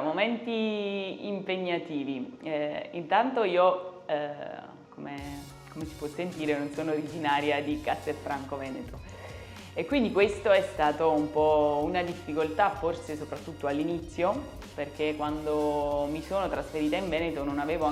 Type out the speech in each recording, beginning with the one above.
momenti impegnativi. Intanto io, come si può sentire, non sono originaria di Castelfranco Veneto e quindi questo è stato un po' una difficoltà, forse soprattutto all'inizio, perché quando mi sono trasferita in Veneto non avevo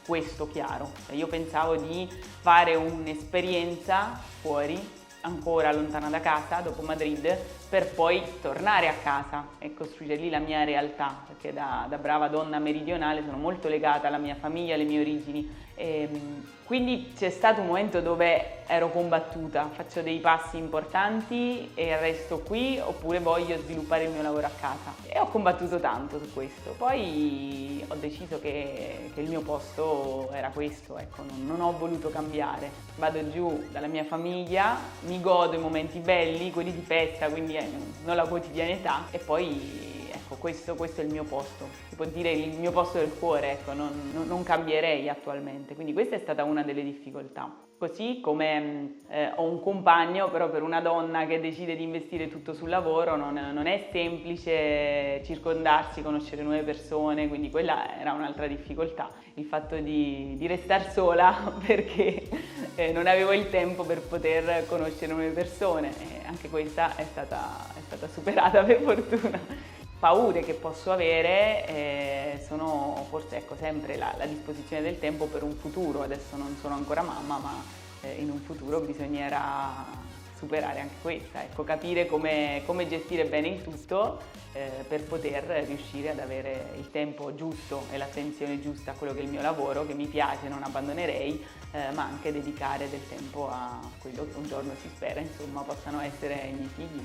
questo chiaro. Io pensavo di fare un'esperienza fuori, ancora lontana da casa, dopo Madrid, per poi tornare a casa e costruire lì la mia realtà, perché da brava donna meridionale sono molto legata alla mia famiglia, alle mie origini. Quindi c'è stato un momento dove ero combattuta, faccio dei passi importanti e resto qui oppure voglio sviluppare il mio lavoro a casa. E ho combattuto tanto su questo, poi ho deciso che il mio posto era questo, ecco, non ho voluto cambiare. Vado giù dalla mia famiglia, mi godo i momenti belli, quelli di festa, quindi non la quotidianità, e poi ecco, questo è il mio posto, si può dire il mio posto del cuore, ecco, non cambierei attualmente, quindi questa è stata una delle difficoltà. Così come ho un compagno, però per una donna che decide di investire tutto sul lavoro non è semplice circondarsi, conoscere nuove persone, quindi quella era un'altra difficoltà, il fatto di restare sola perché non avevo il tempo per poter conoscere nuove persone, e anche questa è stata superata per fortuna. Paure che posso avere sono forse, ecco, sempre la disposizione del tempo per un futuro. Adesso non sono ancora mamma, ma in un futuro bisognerà superare anche questa, ecco, capire come gestire bene il tutto per poter riuscire ad avere il tempo giusto e l'attenzione giusta a quello che è il mio lavoro, che mi piace, non abbandonerei, ma anche dedicare del tempo a quello che un giorno si spera, insomma, possano essere i miei figli.